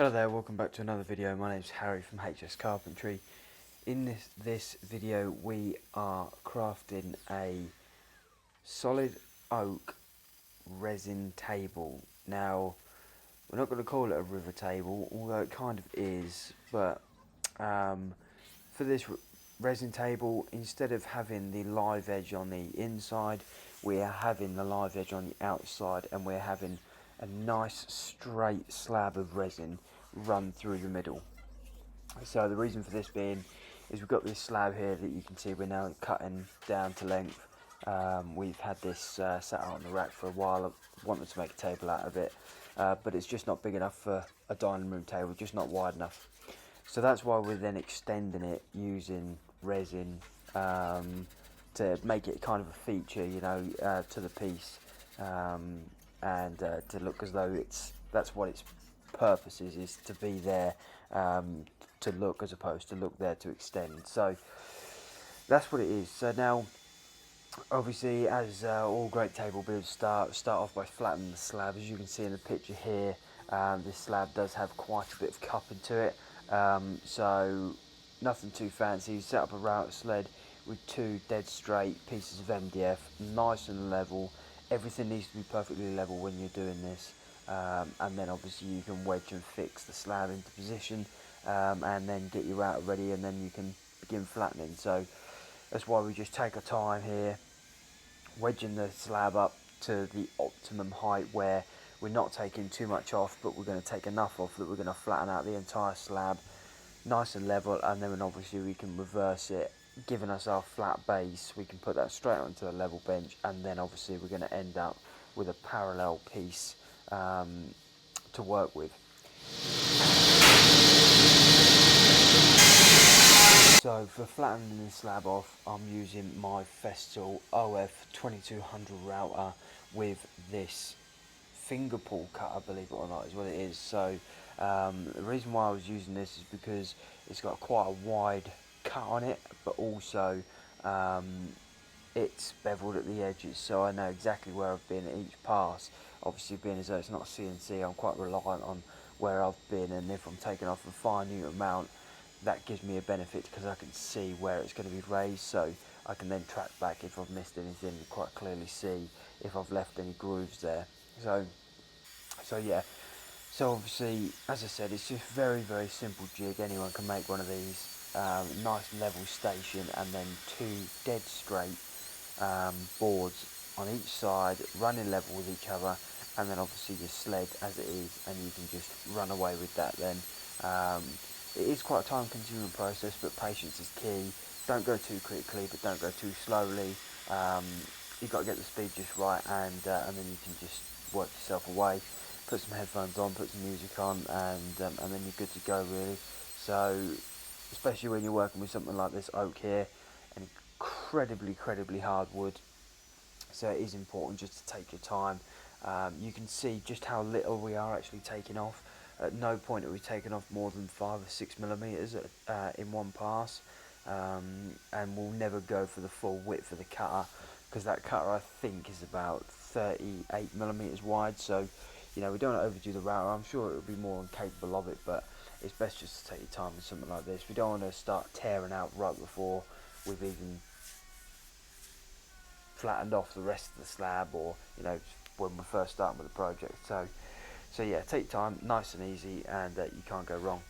Hello there, welcome back to another video. My name is Harry from HS Carpentry. In this video we are crafting a solid oak resin table. Now we're not going to call it a river table, although it kind of is, but for this resin table, instead of having the live edge on the inside, we are having the live edge on the outside, and we're having a nice straight slab of resin run through the middle. So the reason for this being is we've got this slab here that you can see we're now cutting down to length. We've had this sat out on the rack for a while. I wanted to make a table out of it, but it's just not big enough for a dining room table, just not wide enough. So that's why we're then extending it using resin to make it kind of a feature, you know, to the piece, and to look as though that's what its purpose is to be there, to look as opposed to look there to extend. So that's what it is. So now, obviously, as all great table builds start off by flattening the slab. As you can see in the picture here, this slab does have quite a bit of cupping to it. So nothing too fancy. You set up a router sled with two dead straight pieces of MDF, nice and level. Everything needs to be perfectly level when you're doing this, and then obviously you can wedge and fix the slab into position, and then get your router ready, and then you can begin flattening. So that's why we just take our time here, wedging the slab up to the optimum height where we're not taking too much off, but we're going to take enough off that we're going to flatten out the entire slab nice and level, and then obviously we can reverse it, giving us our flat base. We can put that straight onto a level bench, and then obviously we're going to end up with a parallel piece to work with. So for flattening the slab off, I'm using my Festool OF 2200 router with this finger pull cutter, believe it or not, is what it is. So the reason why I was using this is because it's got quite a wide cut on it, but also it's beveled at the edges, so I know exactly where I've been at each pass. Obviously, being as though it's not CNC, I'm quite reliant on where I've been, and if I'm taking off a fine unit amount, that gives me a benefit because I can see where it's going to be raised, so I can then track back if I've missed anything, quite clearly see if I've left any grooves there. So yeah, so obviously, as I said, it's just very simple jig. Anyone can make one of these. Nice level station, and then two dead straight boards on each side, running level with each other, and then obviously your sled as it is, and you can just run away with that then. It is quite a time consuming process, but patience is key. Don't go too quickly, but don't go too slowly. You've got to get the speed just right, and then you can just work yourself away. Put some headphones on, put some music on, and then you're good to go really. So especially when you're working with something like this oak here, an incredibly hard wood, so it is important just to take your time. You can see just how little we are actually taking off. At no point are we taking off more than 5 or 6 millimeters in one pass, and we'll never go for the full width of the cutter, because that cutter I think is about 38 millimeters wide. So you know, we don't want to overdo the router. I'm sure it will be more than capable of it, but it's best just to take your time with something like this. We don't want to start tearing out right before we've even flattened off the rest of the slab, or you know, when we're first starting with the project. So yeah, take your time, nice and easy, and you can't go wrong.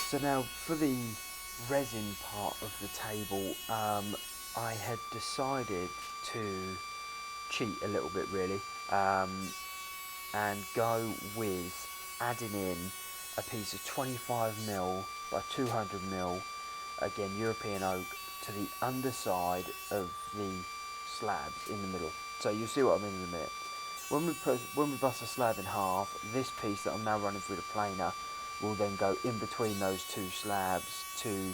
So now for the resin part of the table, I had decided to cheat a little bit really, and go with adding in a piece of 25mm by 200mm, again European oak, to the underside of the slabs in the middle. So you'll see what I mean in a minute. When we bust the slab in half, this piece that I'm now running through the planer will then go in between those two slabs to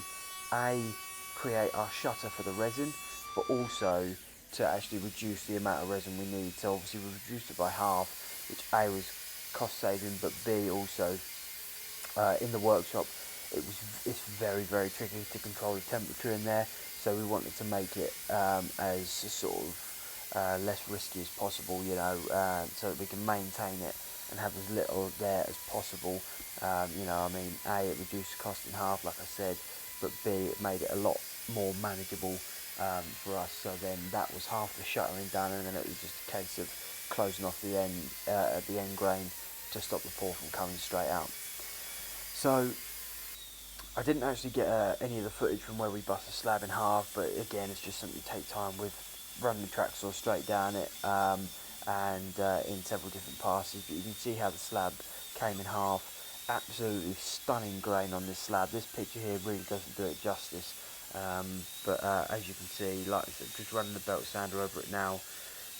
create our shutter for the resin, but also to actually reduce the amount of resin we need. So obviously we've reduced it by half, which A was cost saving, but B also in the workshop it's very tricky to control the temperature in there, so we wanted to make it as sort of less risky as possible, you know, so that we can maintain it and have as little there as possible. You know, I mean, A, it reduced the cost in half, like I said, but B, it made it a lot more manageable for us. So then that was half the shuttering done, and then it was just a case of closing off the end at the end grain to stop the pour from coming straight out. So I didn't actually get any of the footage from where we bust the slab in half, but again, it's just something you take time with. Running the track saw straight down it and in several different passes, but you can see how the slab came in half. Absolutely stunning grain on this slab. This picture here really doesn't do it justice, but as you can see, like I said, just running the belt sander over it now.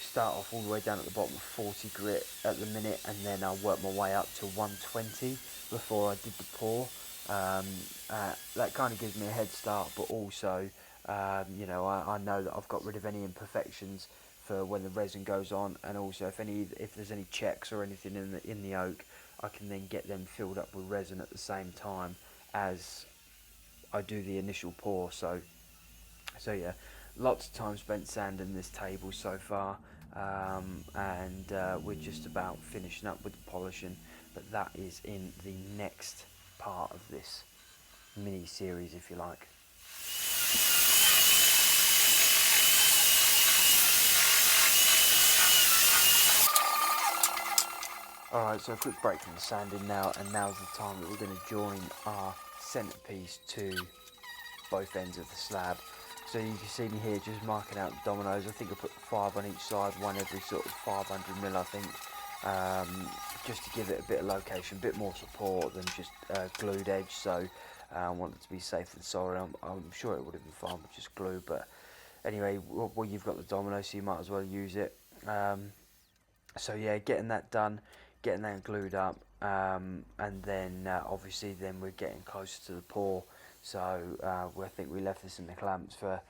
Start off all the way down at the bottom with 40 grit at the minute, and then I'll work my way up to 120 before I did the pour. That kind of gives me a head start, but also you know, I know that I've got rid of any imperfections for when the resin goes on, and also if there's any checks or anything in the oak, I can then get them filled up with resin at the same time as I do the initial pour. So yeah, lots of time spent sanding this table so far, and we're just about finishing up with the polishing, but that is in the next part of this mini series, if you like. Alright, so a quick break from the sanding now, and now's the time that we're going to join our centrepiece to both ends of the slab. So you can see me here just marking out the dominoes. I think I put 5 on each side, one every sort of 500mm, I think, just to give it a bit of location, a bit more support than just glued edge. So I want it to be safe and sorry. I'm sure it would have been fine with just glue, but anyway, well, you've got the domino, so you might as well use it. So yeah, getting that done, getting that glued up, and then obviously then we're getting closer to the pour. So I think we left this in the clamps for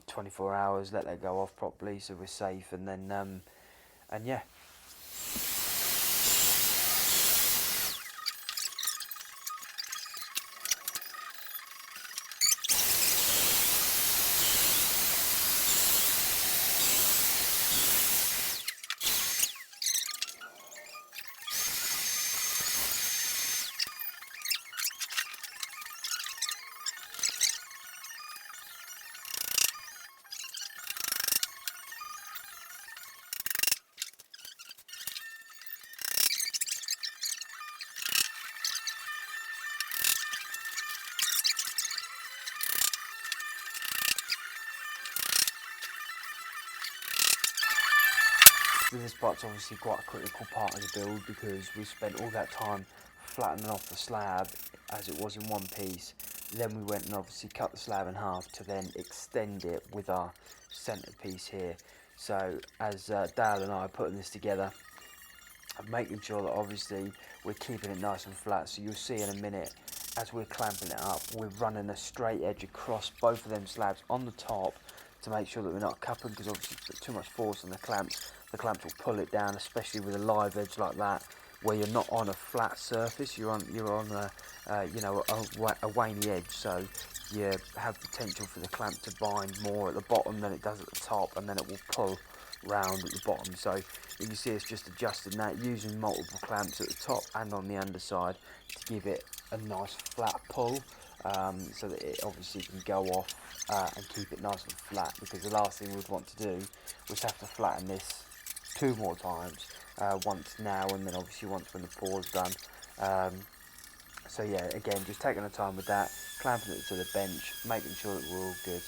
24 hours, let that go off properly so we're safe, and then and yeah. This part's obviously quite a critical part of the build, because we spent all that time flattening off the slab as it was in one piece. Then we went and obviously cut the slab in half to then extend it with our centrepiece here. So as Dale and I are putting this together, I'm making sure that obviously we're keeping it nice and flat. So you'll see in a minute, as we're clamping it up, we're running a straight edge across both of them slabs on the top to make sure that we're not cupping, because obviously if you put too much force on the clamps will pull it down, especially with a live edge like that, where you're not on a flat surface, you're on a you know, a waney edge, so you have potential for the clamp to bind more at the bottom than it does at the top, and then it will pull round at the bottom. So you can see it's just adjusting that, using multiple clamps at the top and on the underside to give it a nice flat pull, so that it obviously can go off and keep it nice and flat, because the last thing we'd want to do was have to flatten this 2 more times, once now and then obviously once when the pour is done. So yeah, again, just taking the time with that, clamping it to the bench, making sure that we're all good.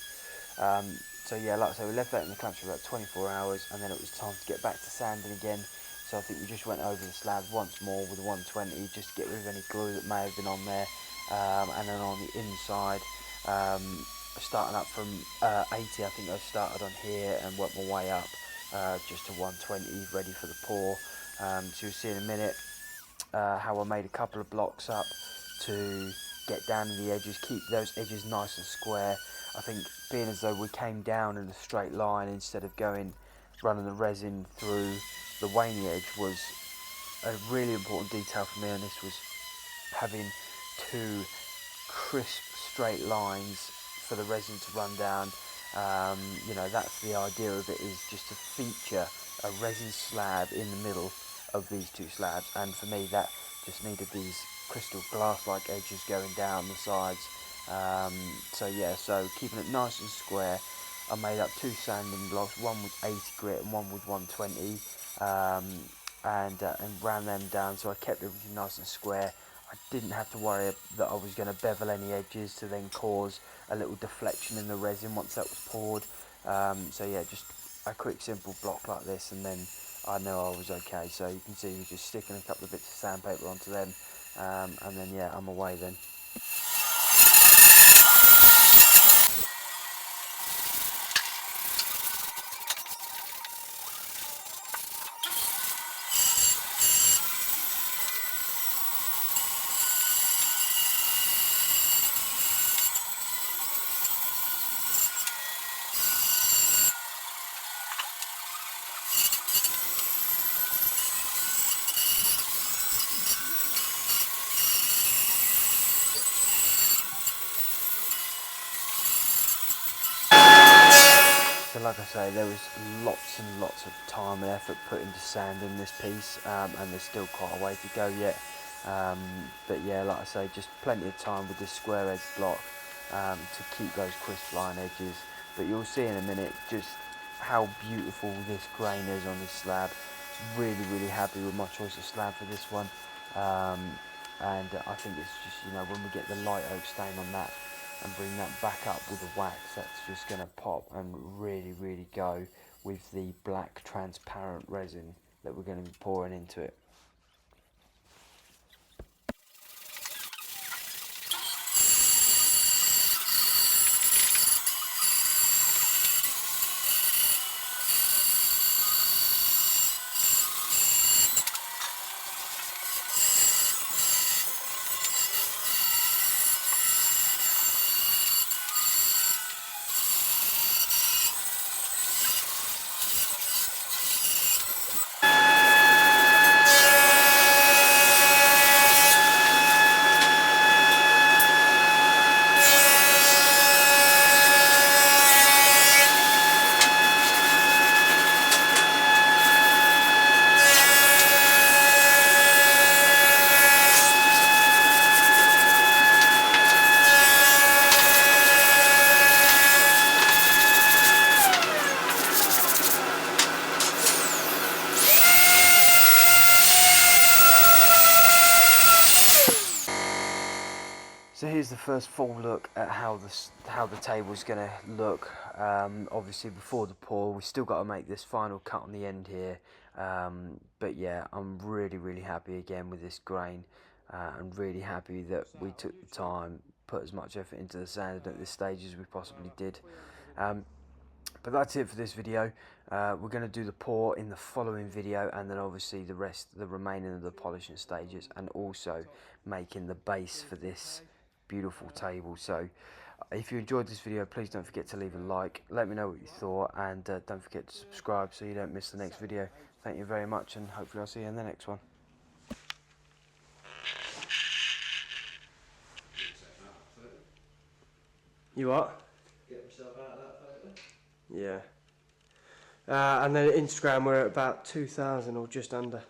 So yeah, like I say, we left that in the clamps for about 24 hours, and then it was time to get back to sanding again. So I think we just went over the slab once more with a 120 just to get rid of any glue that may have been on there. And then on the inside, starting up from 80, I think I started on here and worked my way up just to 120, ready for the pour. So you'll see in a minute how I made a couple of blocks up to get down to the edges, keep those edges nice and square. I think being as though we came down in a straight line instead of running the resin through the waney edge was a really important detail for me, and this was having two crisp straight lines for the resin to run down. You know, that's the idea of it, is just to feature a resin slab in the middle of these two slabs, and for me that just needed these crystal glass-like edges going down the sides. So yeah, so keeping it nice and square, I made up two sanding blocks, one with 80 grit and one with 120, and ran them down, so I kept everything nice and square. I didn't have to worry that I was going to bevel any edges to then cause a little deflection in the resin once that was poured. So yeah, just a quick simple block like this, and then I know I was okay. So you can see we're just sticking a couple of bits of sandpaper onto them, and then yeah, I'm away then. So like I say, there was lots and lots of time and effort put into sanding this piece, and there's still quite a way to go yet. But yeah, like I say, just plenty of time with this square edge block to keep those crisp line edges. But you'll see in a minute just how beautiful this grain is on this slab. Really, really happy with my choice of slab for this one. And I think it's just, you know, when we get the light oak stain on that and bring that back up with the wax, that's just going to pop and really, really go with the black transparent resin that we're going to be pouring into it. So here's the first full look at how the table's going to look. Obviously before the pour, we still got to make this final cut on the end here. But yeah, I'm really, really happy again with this grain. I'm really happy that we took the time, put as much effort into the sanding at this stage as we possibly did. But that's it for this video. We're going to do the pour in the following video, and then obviously the remaining of the polishing stages, and also making the base for this beautiful table. So if you enjoyed this video, please don't forget to leave a like, let me know what you thought, and don't forget to subscribe so you don't miss the next video. Thank you very much, and hopefully I'll see you in the next one. You what? Get myself out of that photo. Yeah. And then Instagram, we're at about 2,000 or just under.